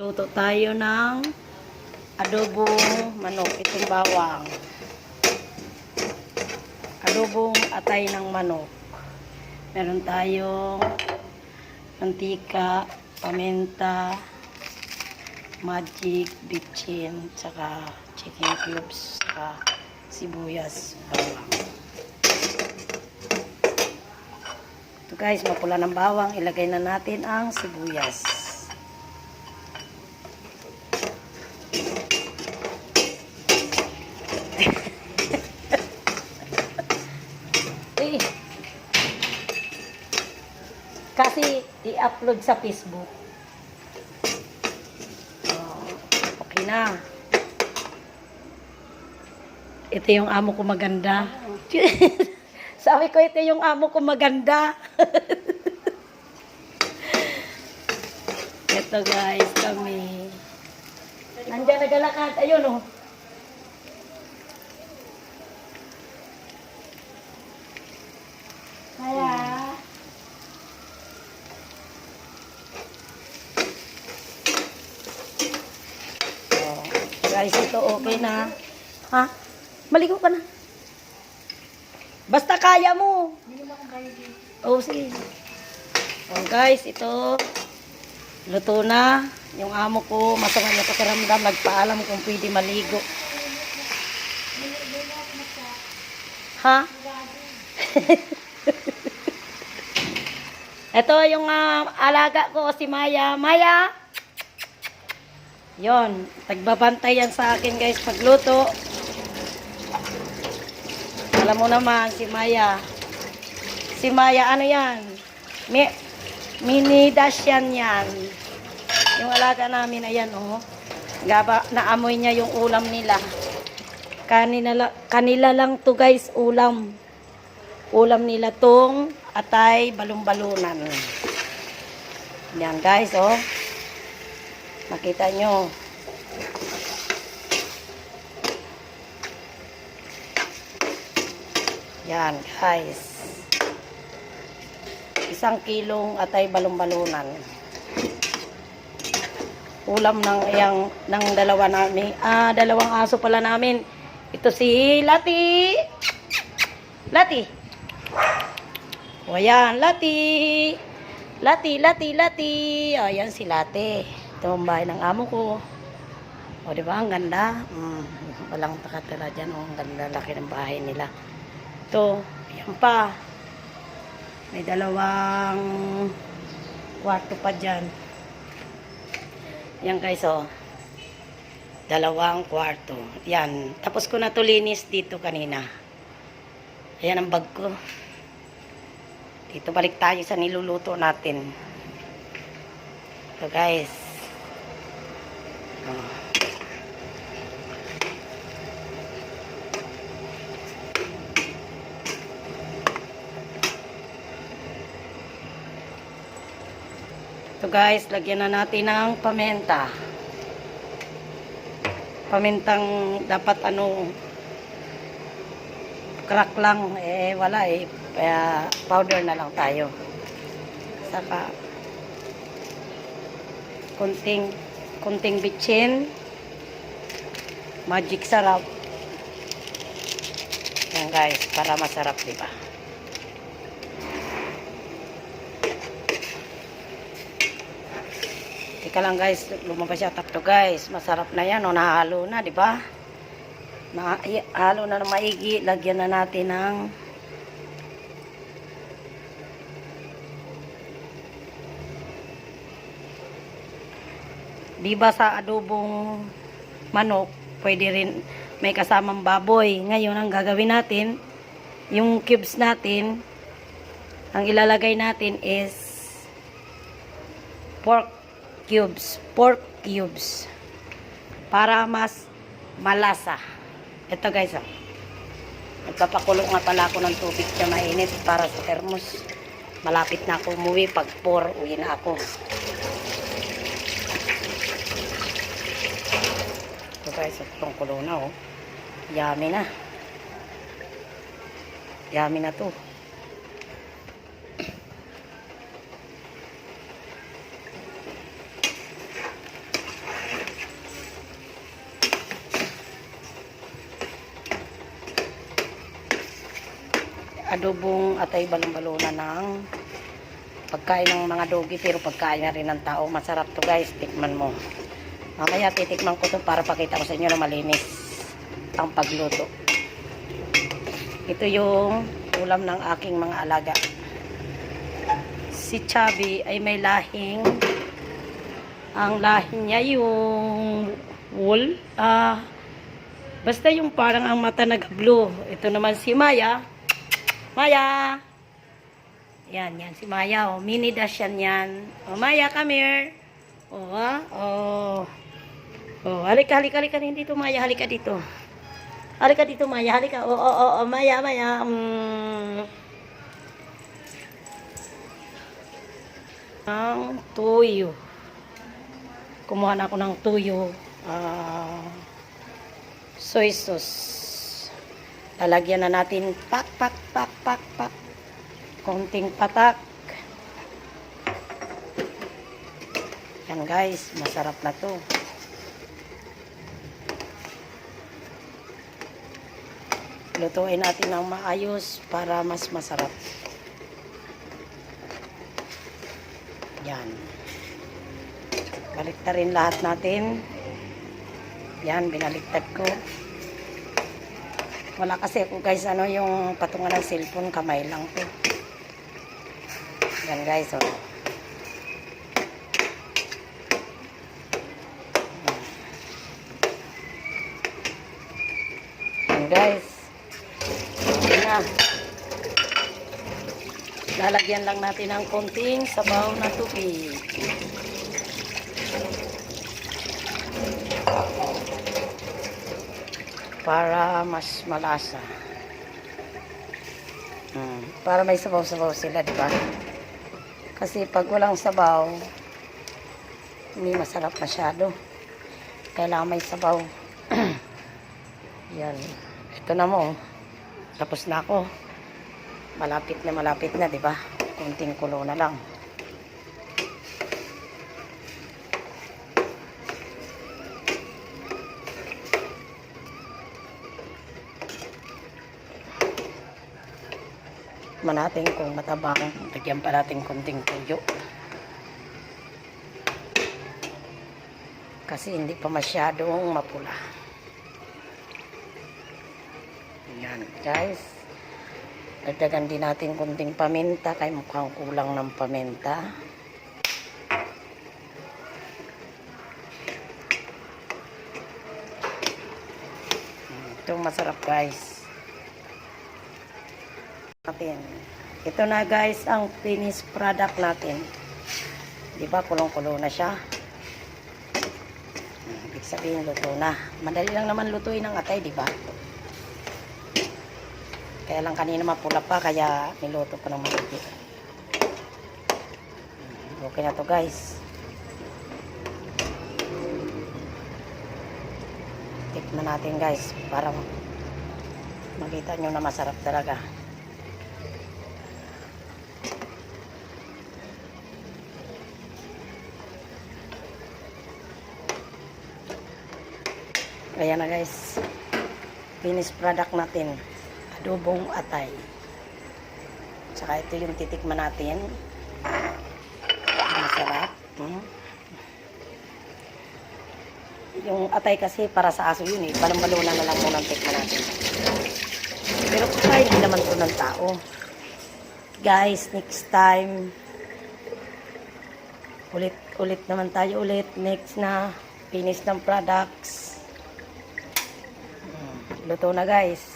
Luto tayo ng adobong manok. Itong bawang. Adobong atay ng manok. Meron tayong mantika, paminta, magic, bitchin, saka chicken cubes, saka sibuyas, bawang. Ito guys, mapula ng bawang. Ilagay na natin ang sibuyas. Kasi i-upload sa Facebook. Okay na. Ito yung amo ko maganda. Sabi ko, ito yung amo ko maganda. Ito guys, kami. Nandiyan nagalakad. Ayun oh. Kaya. Guys, ito okay na. Ha? Maligo ka na. Basta kaya mo. Oh, sige. Oh, guys, ito. Luto na. Yung amo ko, masama niya pakiramdam. Nagpaalam kung pwede maligo. Ha? Ito yung alaga ko, si Maya. Maya! Yon, tagbabantay yan sa akin guys pagluto. Alam mo naman si Maya. Si Maya ano yan? Mini Dasyan yan. Yung alaga namin ayan oh. Gaba naamoy niya yung ulam nila. Kanila lang to guys ulam. Ulam nila tong atay balon-balunan. Yan guys oh. Makita nyo. Yan, guys. 1 kilong atay balon-balunan. Ulam ng dalawa namin. Dalawang aso pala namin. Ito si Lati. Lati. O, ayan, Lati. Lati. Ayan si Lati. Ito ang bahay ng amo ko. O, diba? Ang ganda. Walang takatira dyan. O, ang ganda. Laki ng bahay nila. Ito. Ayan pa. May 2 kwarto pa dyan. Yan guys, o. 2 kwarto. Yan. Tapos ko na to linis dito kanina. Ayan ang bag ko. Dito balik tayo sa niluluto natin. So guys. Ito guys, lagyan na natin ng paminta. Pamintang dapat crack lang. Wala kaya powder na lang tayo. Saka kunting bitchin, magic sarap. Yan guys, para masarap, diba? Tika lang guys, lumabas siya tapto guys. Masarap na yan, nahalo na, diba? Halo na ng maigi. Lagyan na natin ng diba sa adobong manok, pwede rin may kasamang baboy. Ngayon, ang gagawin natin, yung cubes natin, ang ilalagay natin is pork cubes. Para mas malasa. Ito guys, nagpapakulo nga pala ako ng tubig na mainit para sa thermos. Malapit na ako umuwi. Pag 4, uwi na ako. Guys, itong kulo na oh. Yummy na. Yummy na to. adobong atay balon-balona ng pagkain ng mga dogi, pero pagkain na rin ng tao. Masarap to guys, tikman mo. Mamaya titikman ko to para pakita ko sa inyo na malinis ang pagluto. Ito yung ulam ng aking mga alaga. Si Chubby ay may lahing, ang lahi niya yung wool, basta yung parang ang mata nag-blue. Ito naman si Maya. Maya! Yan, yan si Maya. Oh. Mini Dashan yan. Oh, Maya, come here. Oh, oh. Oh, halika, halika, halika rin dito, Maya. Halika dito. Halika dito, Maya. Halika. Oh, oh, oh, Maya, Maya. Ang tuyo. Kumuha na ako ng tuyo. Soy sauce. Lalagyan na natin pak. Konting patak. Yan guys, masarap na to. Lutuin natin ng maayos para mas masarap. Yan. Baliktad rin lahat natin. Yan, binaliktad ko. Wala kasi ako guys, yung patungan ng cellphone, kamay lang to. Yan guys, oh. Yan guys. Yan na. Lalagyan lang natin ng konting sabaw na tubig. Para mas malasa. Para may sabaw-sabaw sila, di ba? Kasi pag walang sabaw, hindi masarap masyado. Kailangan may sabaw. Yan. Ito na mo. Tapos na ako. Malapit na, di ba? Kunting kulo na lang. Natin kung matabang, lagyan pa natin konting tuyo. Kasi hindi pa masyadong mapula. Yan guys. Dagdagan din natin konting paminta, kaya mukhang kulang ng paminta. Ito masarap guys. Ito na guys ang finished product natin. Diba kulong-kulo na siya. Ibig sabihin luto na. Madali lang naman lutuin ang atay, diba? Kaya lang kanina mapula pa, kaya niluto ko ng mabuti. Okay na to guys. Tikman natin guys para makita nyo na masarap talaga. Ayan na guys, finished product natin, adobong atay. Tsaka ito yung titikman natin. Masarap. Yung atay kasi para sa aso yun eh, balon-balona na lang muna ang tikman natin. Pero kahit hindi naman ito ng tao. Guys, next time ulit naman tayo next na finish ng products. Luto na guys.